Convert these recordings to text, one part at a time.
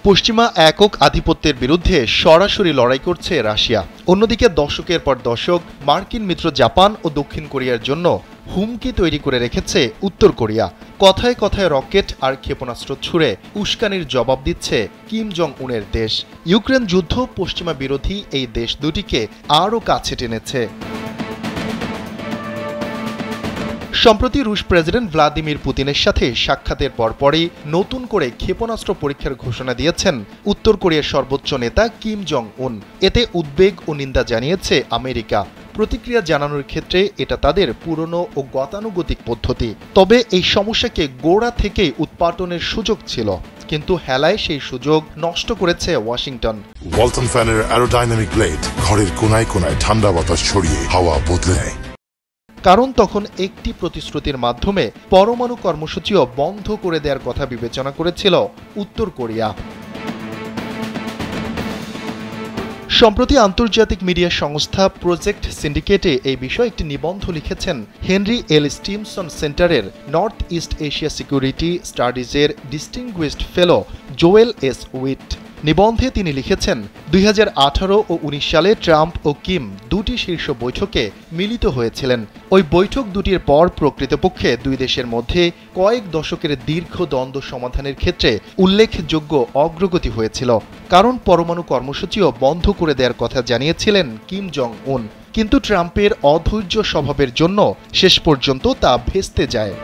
পশ্চিমা একক আধিপত্যের বিরুদ্ধে সরাসরি লড়াই করছে রাশিয়া। অন্যদিকে দশকের পর দশক মার্কিন মিত্র জাপান ও দক্ষিণ কোরিয়ার জন্য হুমকি তৈরি করে রেখেছে উত্তর কোরিয়া। কথায় কথায় রকেট আর ক্ষেপণাস্ত্র ছুড়ে উস্কানির জবাব দিচ্ছে কিম জং উনের দেশ। ইউক্রেন যুদ্ধ পশ্চিমা বিরোধী এই দেশ দুটিকে আরও কাছে টেনেছে। সম্প্রতি রুশ প্রেসিডেন্ট ভ্লাদিমির পুতিনের সাথে সাক্ষাতের পরপরই নতুন করে ক্ষেপণাস্ত্র পরীক্ষার ঘোষণা দিয়েছেন উত্তর কোরিয়ার সর্বোচ্চ নেতা কিম জং উন। এতে উদ্বেগ ও নিন্দা জানিয়েছে আমেরিকা। প্রতিক্রিয়া জানানোর ক্ষেত্রে এটা তাদের পুরনো ও গতানুগতিক পদ্ধতি। তবে এই সমস্যাকে গোড়া থেকেই উৎপাটনের সুযোগ ছিল, কিন্তু হেলায় সেই সুযোগ নষ্ট করেছে ওয়াশিংটন। ওয়ালটন ফ্যানের অ্যারোডাইনামিক ব্লেড ঘরের কোনায় কোনায় ঠান্ডা বাতাস ছড়িয়ে হাওয়া বদলে নেয়। কারণ তখন একটি প্রতিশ্রুতির মাধ্যমে পরমাণু কর্মসূচিও বন্ধ করে দেওয়ার কথা বিবেচনা করেছিল উত্তর কোরিয়া। সম্প্রতি আন্তর্জাতিক মিডিয়া সংস্থা প্রজেক্ট সিন্ডিকেটে এই বিষয়ে একটি নিবন্ধ লিখেছেন হেনরি এল স্টিমসন সেন্টারের নর্থ ইস্ট এশিয়া সিকিউরিটি স্টাডিজের distinguished fellow Joel S Wit. নিবন্ধে তিনি লিখেছেন, 2018 ও 19 সালে ট্রাম্প ও কিম দুটি শীর্ষ বৈঠকে মিলিত হয়েছিলেন। ওই বৈঠক দুটির পর প্রকৃতপক্ষে দুই দেশের মধ্যে কয়েক দশকের দীর্ঘ দ্বন্দ্ব সমাধানের ক্ষেত্রে উল্লেখযোগ্য অগ্রগতি হয়েছিল। কারণ পরমাণু কর্মসূচিও বন্ধ করে দেওয়ার কথা জানিয়েছিলেন কিম জং উন, কিন্তু ট্রাম্পের অধৈর্য স্বভাবের জন্য শেষ পর্যন্ত তা ভেস্তে যায়।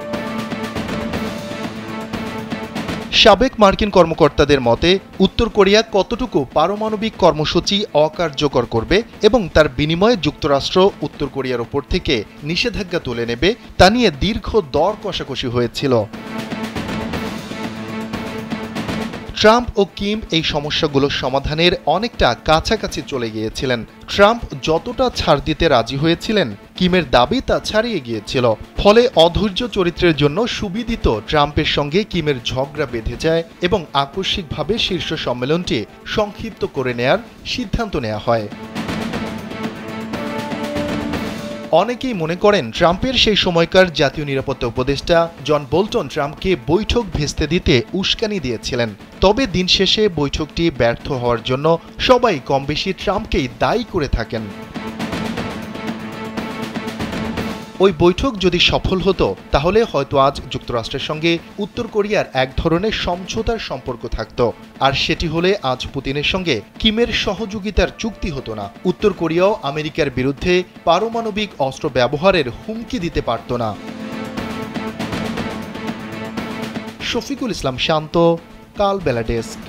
সাবেক মার্কিন কর্মকর্তাদের মতে উত্তর কোরিয়া কতটুকু পারমাণবিক কর্মসূচি অকার্যকর করবে এবং তার বিনিময়ে যুক্তরাষ্ট্র উত্তর কোরিয়ার ওপর থেকে নিষেধাজ্ঞা তুলে নেবে তা নিয়ে দীর্ঘ দর কষাকষি হয়েছিল। ট্রাম্প ও কিম এই সমস্যাগুলো সমাধানের অনেকটা কাছাকাছি চলে গিয়েছিলেন। ট্রাম্প যতটা ছাড় দিতে রাজি হয়েছিলেন, কিমের দাবি তা ছাড়িয়ে গিয়েছিল। ফলে অধৈর্য চরিত্রের জন্য সুবিদিত ট্রাম্পের সঙ্গে কিমের ঝগড়া বেঁধে যায় এবং আকস্মিকভাবে শীর্ষ সম্মেলনটি সংক্ষিপ্ত করে নেয়ার সিদ্ধান্ত নেওয়া হয়। অনেকেই মনে করেন ট্রাম্পের সেই সময়কার জাতীয় নিরাপত্তা উপদেষ্টা জন বোল্টন ট্রাম্পকে বৈঠক ভেস্তে দিতে উস্কানি দিয়েছিলেন। তবে দিন শেষে বৈঠকটি ব্যর্থ হওয়ার জন্য সবাই কমবেশি ট্রাম্পকেই দায়ী করে থাকেন। ওই বৈঠক যদি সফল হতো তাহলে হয়তো আজ যুক্তরাষ্ট্রের সঙ্গে উত্তর কোরিয়ার এক ধরনের সমঝোতার সম্পর্ক থাকত, আর সেটি হলে আজ পুতিনের সঙ্গে কিমের সহযোগিতার চুক্তি হতো না। উত্তর কোরিয়াও আমেরিকার বিরুদ্ধে পারমাণবিক অস্ত্র ব্যবহারের হুমকি দিতে পারত না। শফিকুল ইসলাম শান্ত, কালবেলা ডেস্ক।